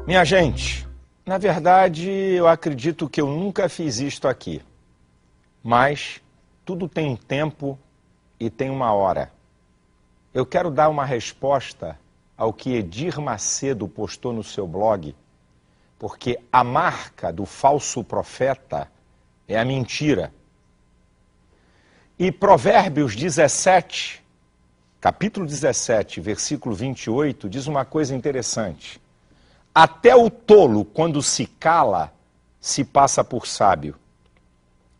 Minha gente, na verdade, eu acredito que eu nunca fiz isto aqui. Mas tudo tem um tempo e tem uma hora. Eu quero dar uma resposta ao que Edir Macedo postou no seu blog, porque a marca do falso profeta é a mentira. E Provérbios 17, capítulo 17, versículo 28, diz uma coisa interessante. Até o tolo, quando se cala, se passa por sábio.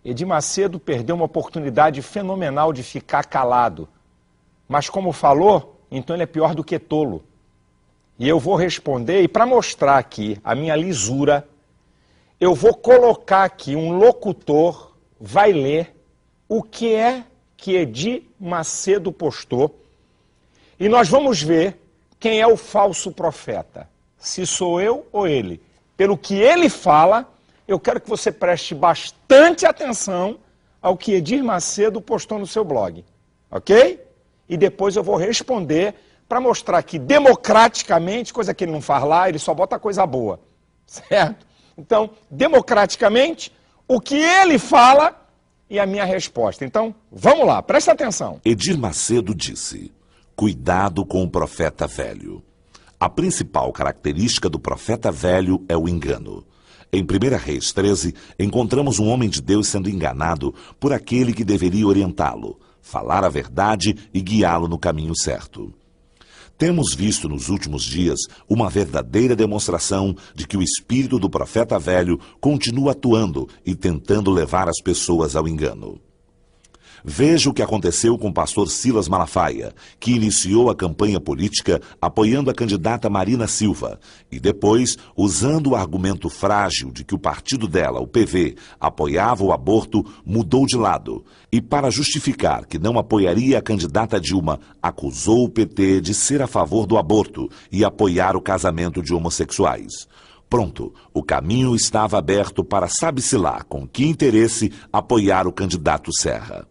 Edir Macedo perdeu uma oportunidade fenomenal de ficar calado. Mas como falou, então ele é pior do que tolo. E eu vou responder, e para mostrar aqui a minha lisura, eu vou colocar aqui um locutor, vai ler o que é que Edir Macedo postou. E nós vamos ver quem é o falso profeta. Se sou eu ou ele. Pelo que ele fala, eu quero que você preste bastante atenção ao que Edir Macedo postou no seu blog. Ok? E depois eu vou responder para mostrar que democraticamente, coisa que ele não faz lá, ele só bota coisa boa. Certo? Então, democraticamente, o que ele fala e a minha resposta. Então, vamos lá, presta atenção. Edir Macedo disse: cuidado com o profeta velho. A principal característica do profeta velho é o engano. Em 1 Reis 13, encontramos um homem de Deus sendo enganado por aquele que deveria orientá-lo, falar a verdade e guiá-lo no caminho certo. Temos visto nos últimos dias uma verdadeira demonstração de que o espírito do profeta velho continua atuando e tentando levar as pessoas ao engano. Veja o que aconteceu com o pastor Silas Malafaia, que iniciou a campanha política apoiando a candidata Marina Silva e depois, usando o argumento frágil de que o partido dela, o PV, apoiava o aborto, mudou de lado. E para justificar que não apoiaria a candidata Dilma, acusou o PT de ser a favor do aborto e apoiar o casamento de homossexuais. Pronto, o caminho estava aberto para sabe-se lá com que interesse apoiar o candidato Serra.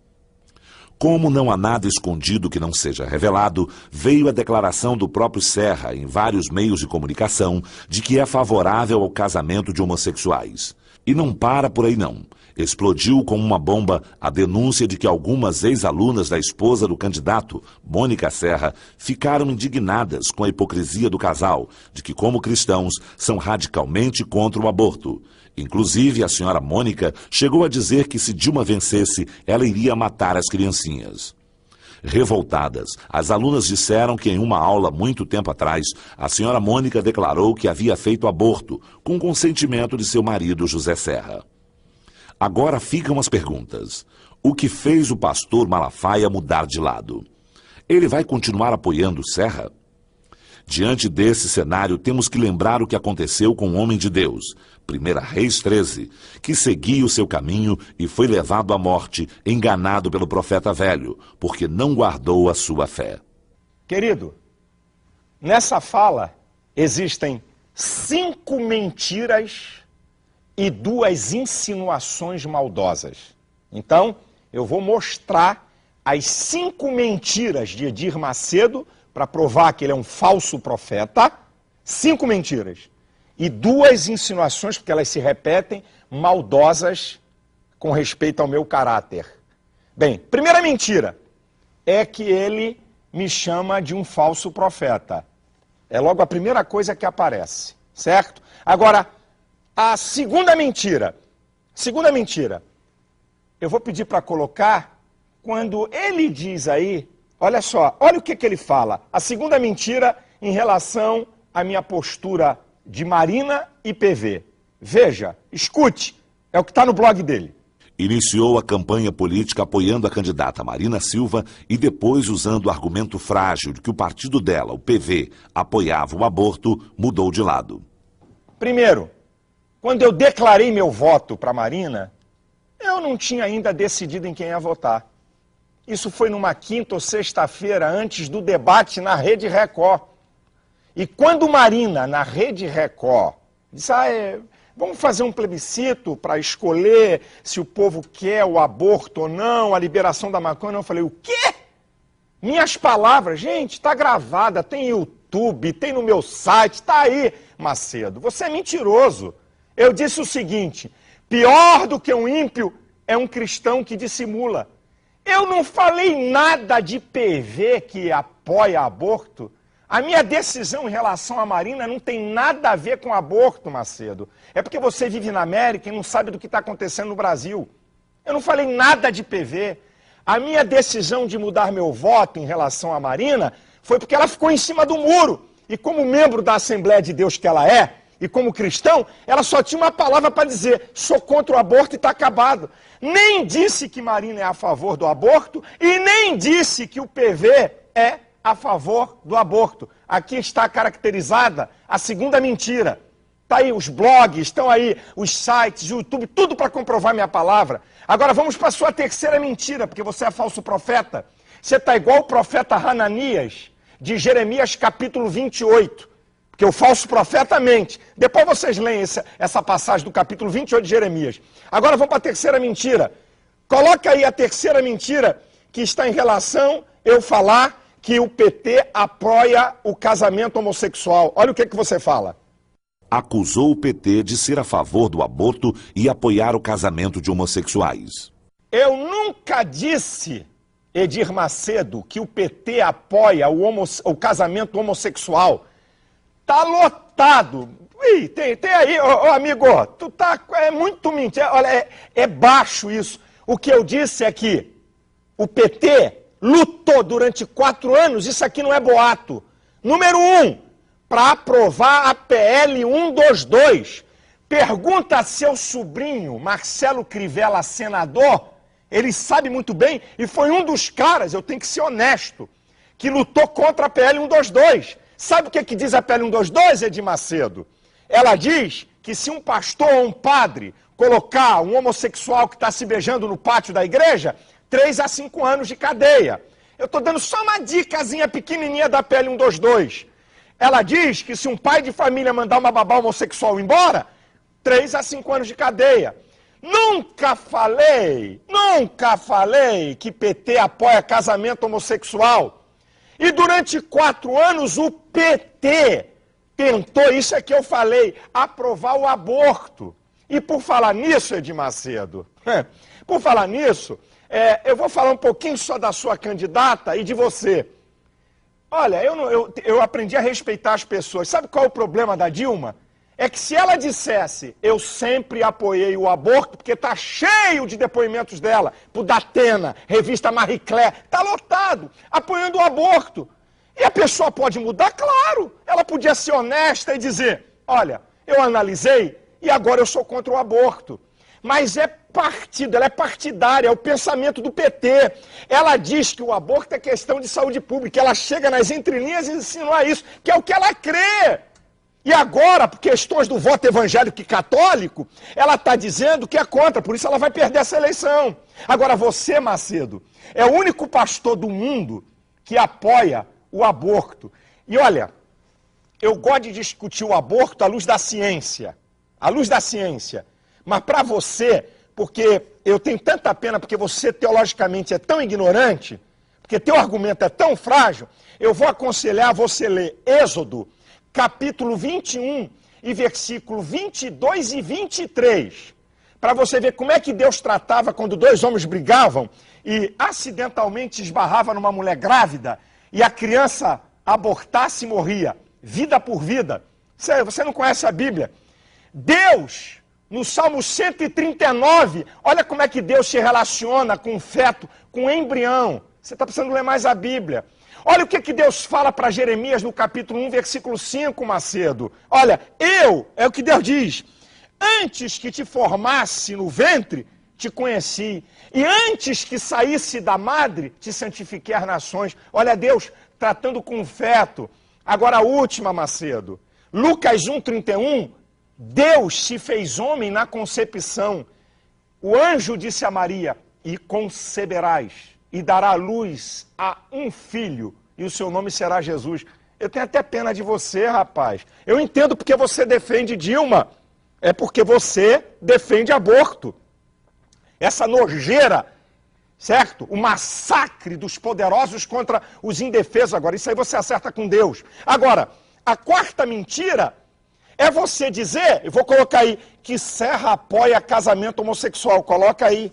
Como não há nada escondido que não seja revelado, veio a declaração do próprio Serra em vários meios de comunicação de que é favorável ao casamento de homossexuais. E não para por aí não. Explodiu como uma bomba a denúncia de que algumas ex-alunas da esposa do candidato, Mônica Serra, ficaram indignadas com a hipocrisia do casal, de que, como cristãos, são radicalmente contra o aborto. Inclusive, a senhora Mônica chegou a dizer que se Dilma vencesse, ela iria matar as criancinhas. Revoltadas, as alunas disseram que em uma aula muito tempo atrás, a senhora Mônica declarou que havia feito aborto, com consentimento de seu marido José Serra. Agora ficam as perguntas. O que fez o pastor Malafaia mudar de lado? Ele vai continuar apoiando Serra? Diante desse cenário, temos que lembrar o que aconteceu com o homem de Deus, 1 Reis 13, que seguia o seu caminho e foi levado à morte, enganado pelo profeta velho, porque não guardou a sua fé. Querido, nessa fala existem 5 mentiras e 2 insinuações maldosas. Então, eu vou mostrar as 5 mentiras de Edir Macedo para provar que ele é um falso profeta, 5 mentiras. E 2 insinuações, porque elas se repetem, maldosas com respeito ao meu caráter. Bem, primeira mentira é que ele me chama de um falso profeta. É logo a primeira coisa que aparece, certo? Agora, a segunda mentira, eu vou pedir para colocar quando ele diz aí, olha só, olha o que ele fala. A segunda mentira em relação à minha postura de Marina e PV. Veja, escute, é o que está no blog dele. Iniciou a campanha política apoiando a candidata Marina Silva e depois, usando o argumento frágil de que o partido dela, o PV, apoiava o aborto, mudou de lado. Primeiro, quando eu declarei meu voto para Marina, eu não tinha ainda decidido em quem ia votar. Isso foi numa quinta ou sexta-feira antes do debate na Rede Record. E quando Marina, na Rede Record, disse, vamos fazer um plebiscito para escolher se o povo quer o aborto ou não, a liberação da maconha, eu falei, o quê? Minhas palavras, gente, está gravada, tem YouTube. YouTube, tem no meu site, tá aí, Macedo. Você é mentiroso. Eu disse o seguinte, pior do que um ímpio é um cristão que dissimula. Eu não falei nada de PV que apoia aborto. A minha decisão em relação à Marina não tem nada a ver com aborto, Macedo. É porque você vive na América e não sabe do que está acontecendo no Brasil. Eu não falei nada de PV. A minha decisão de mudar meu voto em relação à Marina foi porque ela ficou em cima do muro. E como membro da Assembleia de Deus que ela é, e como cristão, ela só tinha uma palavra para dizer, sou contra o aborto e está acabado. Nem disse que Marina é a favor do aborto e nem disse que o PV é a favor do aborto. Aqui está caracterizada a segunda mentira. Está aí os blogs, estão aí os sites, o YouTube, tudo para comprovar minha palavra. Agora vamos para a sua terceira mentira, porque você é falso profeta. Você está igual o profeta Hananias, de Jeremias capítulo 28. Porque o falso profeta mente. Depois vocês leem essa passagem do capítulo 28 de Jeremias. Agora vamos para a terceira mentira. Coloca aí a terceira mentira que está em relação eu falar que o PT apoia o casamento homossexual. Olha o que você fala. Acusou o PT de ser a favor do aborto e apoiar o casamento de homossexuais. Eu nunca disse, Edir Macedo, que o PT apoia o casamento homossexual. Tá lotado. Ih, tem aí, amigo, tu tá, é muito mentira. Olha, é baixo isso. O que eu disse é que o PT lutou durante 4 anos, isso aqui não é boato. Número 1, para aprovar a PL 122. Pergunta a seu sobrinho, Marcelo Crivella, senador, ele sabe muito bem, e foi um dos caras, eu tenho que ser honesto, que lutou contra a PL 122. Sabe o que diz a PL 122, Edir Macedo? Ela diz que se um pastor ou um padre colocar um homossexual que está se beijando no pátio da igreja, 3 a 5 anos de cadeia. Eu estou dando só uma dicasinha pequenininha da PL 122. Ela diz que se um pai de família mandar uma babá homossexual embora, 3 a 5 anos de cadeia. Nunca falei que PT apoia casamento homossexual. E durante 4 anos o PT tentou, isso é que eu falei, aprovar o aborto. E por falar nisso, Edir Macedo, por falar nisso, eu vou falar um pouquinho só da sua candidata e de você. Olha, eu aprendi a respeitar as pessoas. Sabe qual é o problema da Dilma? É que se ela dissesse, eu sempre apoiei o aborto, porque está cheio de depoimentos dela, por Datena, revista Marie Claire, está lotado, apoiando o aborto. E a pessoa pode mudar? Claro, ela podia ser honesta e dizer, olha, eu analisei e agora eu sou contra o aborto. Mas é partido, ela é partidária, é o pensamento do PT. Ela diz que o aborto é questão de saúde pública, ela chega nas entrelinhas e insinua isso, que é o que ela crê. E agora, por questões do voto evangélico e católico, ela está dizendo que é contra, por isso ela vai perder essa eleição. Agora você, Macedo, é o único pastor do mundo que apoia o aborto. E olha, eu gosto de discutir o aborto à luz da ciência. À luz da ciência. Mas para você, porque eu tenho tanta pena, porque você teologicamente é tão ignorante, porque teu argumento é tão frágil, eu vou aconselhar você ler Êxodo, capítulo 21 e versículo 22 e 23, para você ver como é que Deus tratava quando 2 homens brigavam e acidentalmente esbarrava numa mulher grávida e a criança abortasse e morria, vida por vida. Você não conhece a Bíblia? Deus, no Salmo 139, olha como é que Deus se relaciona com o feto, com o embrião. Você está precisando ler mais a Bíblia. Olha o que Deus fala para Jeremias no capítulo 1, versículo 5, Macedo. Olha, é o que Deus diz, antes que te formasse no ventre, te conheci. E antes que saísse da madre, te santifiquei as nações. Olha Deus tratando com o feto. Agora a última, Macedo. Lucas 1,31, Deus se fez homem na concepção. O anjo disse a Maria, e conceberás. E dará luz a um filho, e o seu nome será Jesus. Eu tenho até pena de você, rapaz. Eu entendo porque você defende Dilma. É porque você defende aborto. Essa nojeira certo? O massacre dos poderosos contra os indefesos. Agora, isso aí você acerta com Deus. Agora, a quarta mentira é você dizer, eu vou colocar aí, que Serra apoia casamento homossexual. Coloca aí.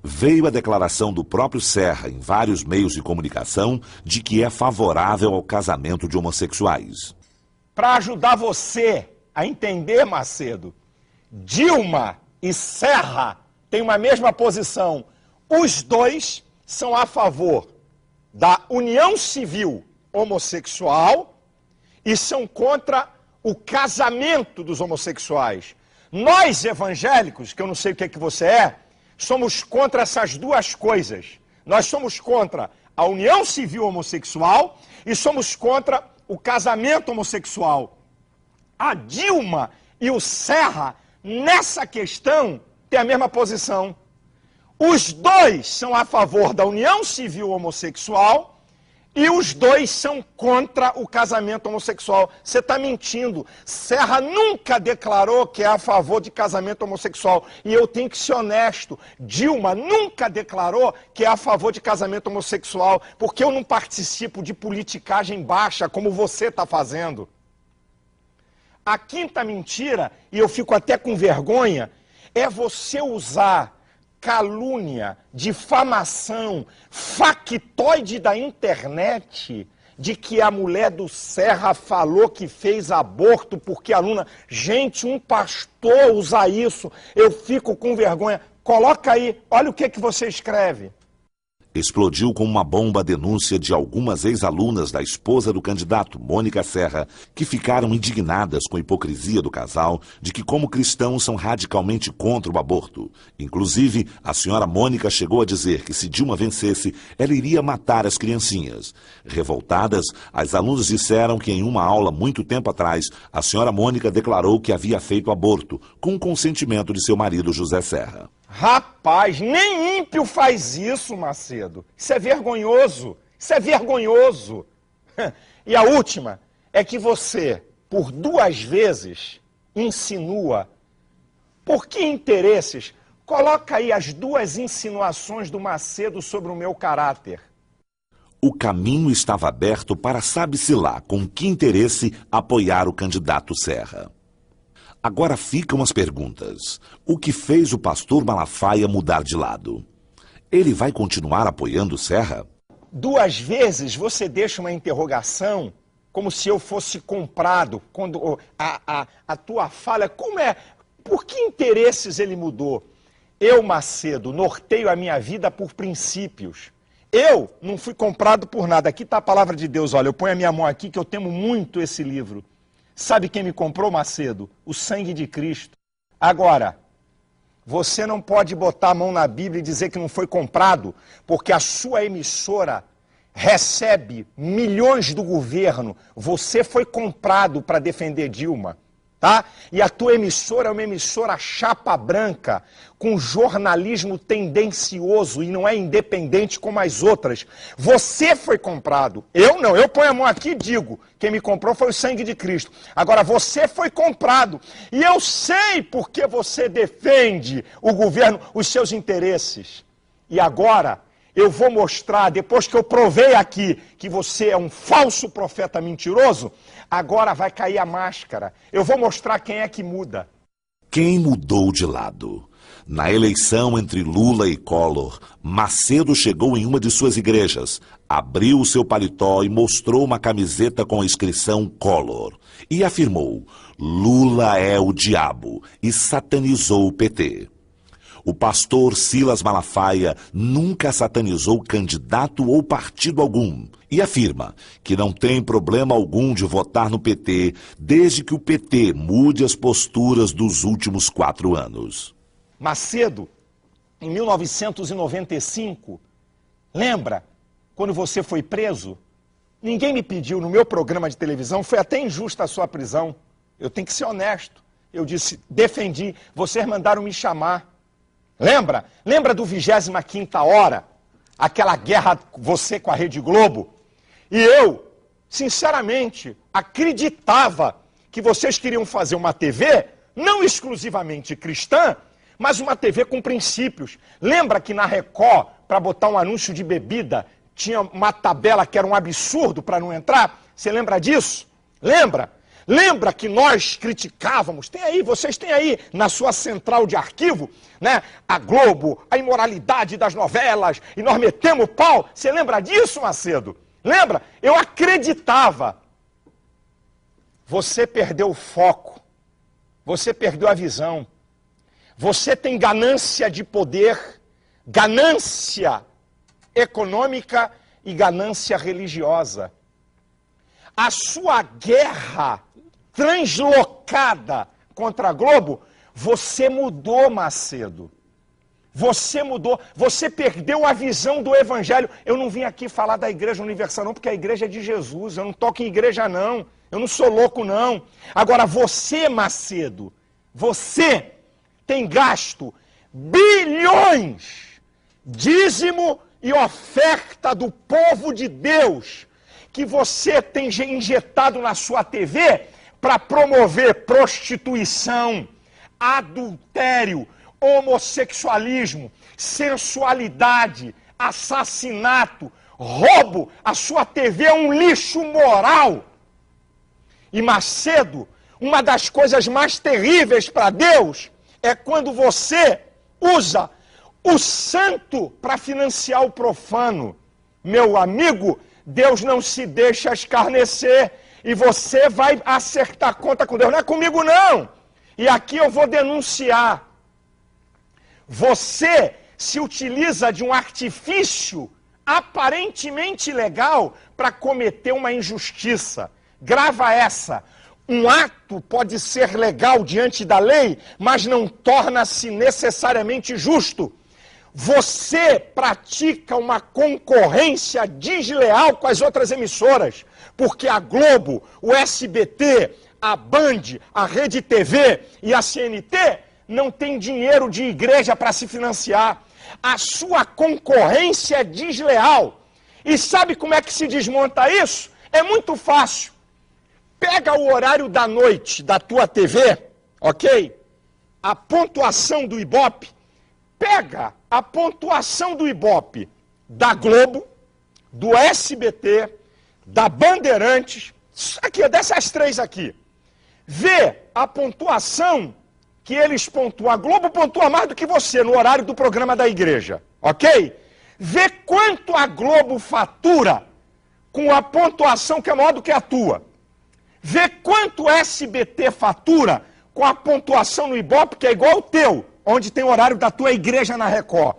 Veio a declaração do próprio Serra em vários meios de comunicação de que é favorável ao casamento de homossexuais. Para ajudar você a entender, Macedo, Dilma e Serra têm uma mesma posição. Os dois são a favor da união civil homossexual e são contra o casamento dos homossexuais. Nós, evangélicos, que eu não sei o que você é, somos contra essas duas coisas. Nós somos contra a união civil homossexual e somos contra o casamento homossexual. A Dilma e o Serra, nessa questão, têm a mesma posição. Os dois são a favor da união civil homossexual e os dois são contra o casamento homossexual. Você está mentindo. Serra nunca declarou que é a favor de casamento homossexual. E eu tenho que ser honesto. Dilma nunca declarou que é a favor de casamento homossexual, porque eu não participo de politicagem baixa como você está fazendo. A quinta mentira, e eu fico até com vergonha, é você usar calúnia, difamação, factoide da internet, de que a mulher do Serra falou que fez aborto porque a aluna... Gente, um pastor usa isso, eu fico com vergonha. Coloca aí, olha o que você escreve. Explodiu como uma bomba a denúncia de algumas ex-alunas da esposa do candidato, Mônica Serra, que ficaram indignadas com a hipocrisia do casal de que, como cristãos, são radicalmente contra o aborto. Inclusive, a senhora Mônica chegou a dizer que se Dilma vencesse, ela iria matar as criancinhas. Revoltadas, as alunas disseram que em uma aula muito tempo atrás, a senhora Mônica declarou que havia feito aborto, com o consentimento de seu marido José Serra. Rapaz, nem ímpio faz isso, Macedo. Isso é vergonhoso. Isso é vergonhoso. E a última é que você, por 2 vezes, insinua. Por que interesses? Coloca aí as 2 insinuações do Macedo sobre o meu caráter. O caminho estava aberto para sabe-se lá com que interesse apoiar o candidato Serra. Agora ficam as perguntas. O que fez o pastor Malafaia mudar de lado? Ele vai continuar apoiando Serra? 2 vezes você deixa uma interrogação como se eu fosse comprado. Quando a tua fala, como é? Por que interesses ele mudou? Eu, Macedo, norteio a minha vida por princípios. Eu não fui comprado por nada. Aqui está a palavra de Deus. Olha, eu ponho a minha mão aqui que eu temo muito esse livro. Sabe quem me comprou, Macedo? O sangue de Cristo. Agora, você não pode botar a mão na Bíblia e dizer que não foi comprado, porque a sua emissora recebe milhões do governo. Você foi comprado para defender Dilma, tá? E a tua emissora é uma emissora chapa branca, com jornalismo tendencioso e não é independente como as outras. Você foi comprado. Eu não. Eu ponho a mão aqui e digo, quem me comprou foi o sangue de Cristo. Agora, você foi comprado. E eu sei porque você defende o governo, os seus interesses. E agora, eu vou mostrar, depois que eu provei aqui que você é um falso profeta mentiroso, agora vai cair a máscara. Eu vou mostrar quem é que muda. Quem mudou de lado? Na eleição entre Lula e Collor, Macedo chegou em uma de suas igrejas, abriu o seu paletó e mostrou uma camiseta com a inscrição Collor. E afirmou, Lula é o diabo, e satanizou o PT. O pastor Silas Malafaia nunca satanizou candidato ou partido algum e afirma que não tem problema algum de votar no PT desde que o PT mude as posturas dos últimos 4 anos. Macedo, em 1995, lembra quando você foi preso? Ninguém me pediu no meu programa de televisão, foi até injusta a sua prisão. Eu tenho que ser honesto. Eu defendi, vocês mandaram me chamar. Lembra? Lembra do 25ª hora? Aquela guerra, você com a Rede Globo? E eu, sinceramente, acreditava que vocês queriam fazer uma TV, não exclusivamente cristã, mas uma TV com princípios. Lembra que na Record, para botar um anúncio de bebida, tinha uma tabela que era um absurdo para não entrar. Você lembra disso? Lembra? Lembra que nós criticávamos? Tem aí, vocês têm aí na sua central de arquivo, né? A Globo, a imoralidade das novelas, e nós metemos pau. Você lembra disso, Macedo? Lembra? Eu acreditava. Você perdeu o foco. Você perdeu a visão. Você tem ganância de poder, ganância econômica e ganância religiosa. A sua guerra translocada contra a Globo, você mudou, Macedo. Você mudou, você perdeu a visão do evangelho. Eu não vim aqui falar da Igreja Universal não, porque a igreja é de Jesus. Eu não toco em igreja não. Eu não sou louco não. Agora você, Macedo, você tem gasto bilhões, dízimo e oferta do povo de Deus, que você tem injetado na sua TV para promover prostituição, adultério, homossexualismo, sensualidade, assassinato, roubo. A sua TV é um lixo moral. E Macedo, uma das coisas mais terríveis para Deus é quando você usa o santo para financiar o profano. Meu amigo, Deus não se deixa escarnecer e você vai acertar conta com Deus. Não é comigo não. E aqui eu vou denunciar. Você se utiliza de um artifício aparentemente legal para cometer uma injustiça. Grava essa. Um ato pode ser legal diante da lei, mas não torna-se necessariamente justo. Você pratica uma concorrência desleal com as outras emissoras, porque a Globo, o SBT, a Band, a Rede TV e a CNT não tem dinheiro de igreja para se financiar. A sua concorrência é desleal. E sabe como é que se desmonta isso? É muito fácil. Pega o horário da noite da tua TV, ok? A pontuação do Ibope. Pega a pontuação do Ibope da Globo, do SBT, da Bandeirantes, aqui, dessas três aqui. Vê a pontuação que eles pontuam. A Globo pontua mais do que você no horário do programa da igreja, ok? Vê quanto a Globo fatura com a pontuação que é maior do que a tua. Vê quanto o SBT fatura com a pontuação no Ibope, que é igual ao teu, onde tem o horário da tua igreja na Record.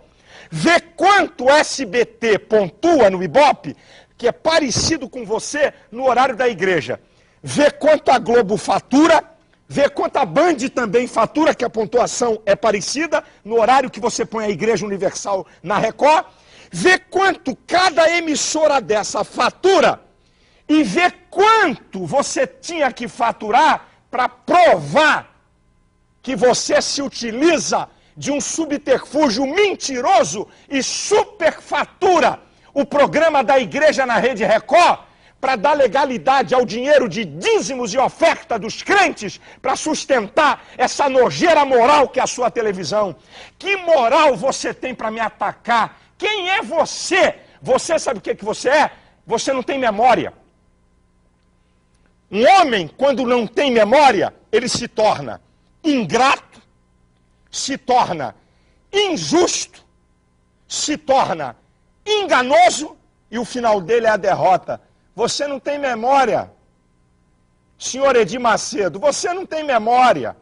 Vê quanto o SBT pontua no Ibope, que é parecido com você no horário da igreja. Vê quanto a Globo fatura, vê quanto a Band também fatura, que a pontuação é parecida, no horário que você põe a Igreja Universal na Record. Vê quanto cada emissora dessa fatura e vê quanto você tinha que faturar para provar que você se utiliza de um subterfúgio mentiroso e superfatura o programa da igreja na Rede Record para dar legalidade ao dinheiro de dízimos e oferta dos crentes para sustentar essa nojeira moral que é a sua televisão. Que moral você tem para me atacar? Quem é você? Você sabe o que você é? Você não tem memória. Um homem, quando não tem memória, ele se torna ingrato, se torna injusto, se torna enganoso e o final dele é a derrota. Você não tem memória, senhor Edir Macedo, você não tem memória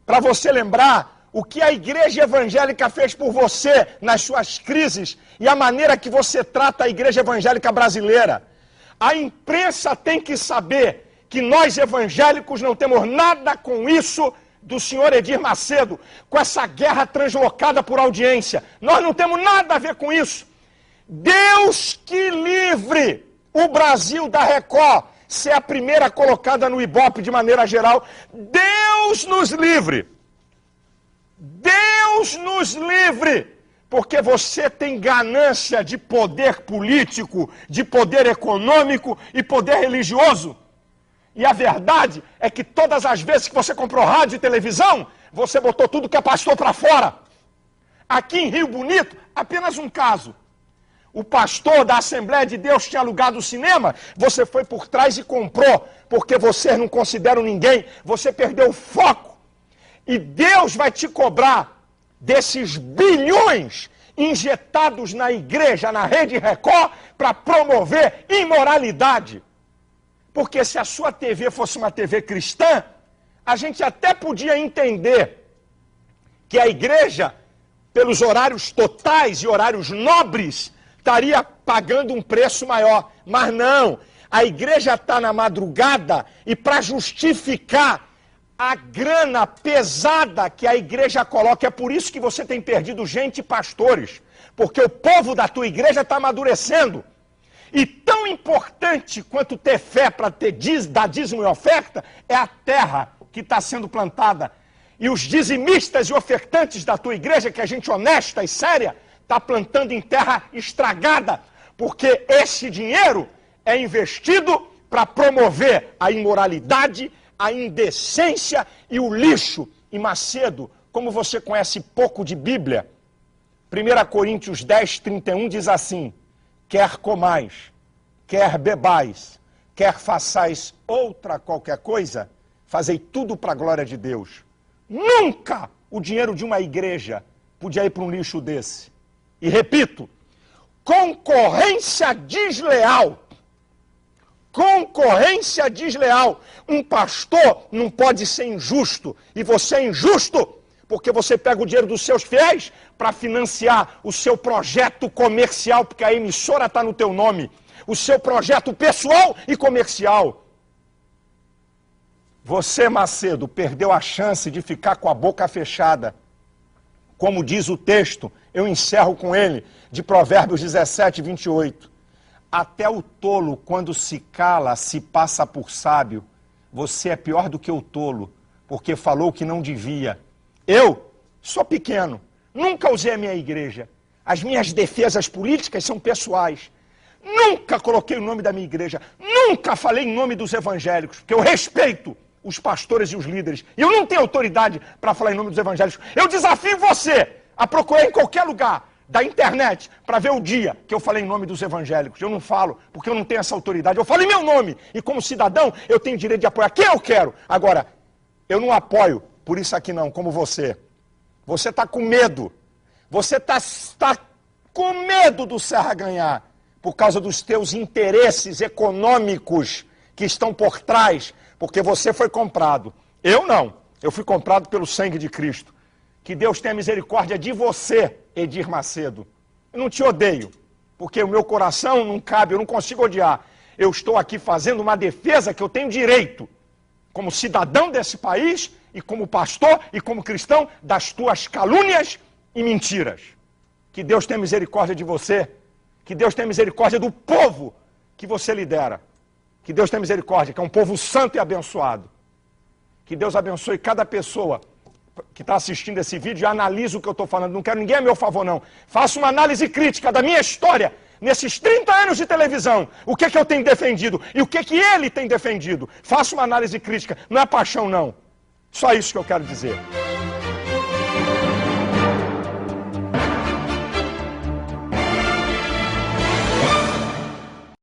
para você lembrar o que a igreja evangélica fez por você nas suas crises e a maneira que você trata a igreja evangélica brasileira. A imprensa tem que saber que nós evangélicos não temos nada com isso do senhor Edir Macedo, com essa guerra translocada por audiência. Nós não temos nada a ver com isso. Deus que livre o Brasil da Record ser a primeira colocada no Ibope de maneira geral. Deus nos livre. Deus nos livre. Porque você tem ganância de poder político, de poder econômico e poder religioso. E a verdade é que todas as vezes que você comprou rádio e televisão, você botou tudo que é pastor para fora. Aqui em Rio Bonito, apenas um caso. O pastor da Assembleia de Deus tinha alugado o cinema, você foi por trás e comprou, porque vocês não consideram ninguém, você perdeu o foco. E Deus vai te cobrar desses bilhões injetados na igreja, na Rede Record, para promover imoralidade. Porque se a sua TV fosse uma TV cristã, a gente até podia entender que a igreja, pelos horários totais e horários nobres, estaria pagando um preço maior. Mas não, a igreja está na madrugada e para justificar a grana pesada que a igreja coloca, é por isso que você tem perdido gente e pastores, porque o povo da tua igreja está amadurecendo. E tão importante quanto ter fé para dar dízimo e oferta, é a terra que está sendo plantada. E os dizimistas e ofertantes da tua igreja, que é gente honesta e séria, está plantando em terra estragada, porque esse dinheiro é investido para promover a imoralidade, a indecência e o lixo. E Macedo, como você conhece pouco de Bíblia, 1 Coríntios 10, 31 diz assim: quer comais, quer bebais, quer façais outra qualquer coisa, fazei tudo para a glória de Deus. Nunca o dinheiro de uma igreja podia ir para um lixo desse. E repito, concorrência desleal. Concorrência desleal. Um pastor não pode ser injusto. E você é injusto porque você pega o dinheiro dos seus fiéis para financiar o seu projeto comercial, porque a emissora está no teu nome. O seu projeto pessoal e comercial. Você, Macedo, perdeu a chance de ficar com a boca fechada. Como diz o texto, eu encerro com ele, de Provérbios 17, 28. Até o tolo, quando se cala, se passa por sábio. Você é pior do que o tolo, porque falou que não devia. Eu sou pequeno, nunca usei a minha igreja. As minhas defesas políticas são pessoais. Nunca coloquei o nome da minha igreja. Nunca falei em nome dos evangélicos, porque eu respeito os pastores e os líderes. E eu não tenho autoridade para falar em nome dos evangélicos. Eu desafio você a procurar em qualquer lugar da internet para ver o dia que eu falei em nome dos evangélicos. Eu não falo, porque eu não tenho essa autoridade. Eu falo em meu nome. E como cidadão, eu tenho direito de apoiar quem eu quero. Agora, eu não apoio por isso aqui não, como você. Você está com medo. Você está com medo do Serra ganhar por causa dos teus interesses econômicos que estão por trás, porque você foi comprado. Eu não. Eu fui comprado pelo sangue de Cristo. Que Deus tenha misericórdia de você, Edir Macedo. Eu não te odeio, porque o meu coração não cabe, eu não consigo odiar. Eu estou aqui fazendo uma defesa que eu tenho direito, como cidadão desse país, e como pastor, e como cristão, das tuas calúnias e mentiras. Que Deus tenha misericórdia de você, que Deus tenha misericórdia do povo que você lidera. Que Deus tenha misericórdia, que é um povo santo e abençoado. Que Deus abençoe cada pessoa que está assistindo esse vídeo e analisa o que eu estou falando. Não quero ninguém a meu favor, não. Faça uma análise crítica da minha história nesses 30 anos de televisão. O que é que eu tenho defendido e o que é que ele tem defendido. Faça uma análise crítica. Não é paixão, não. Só isso que eu quero dizer.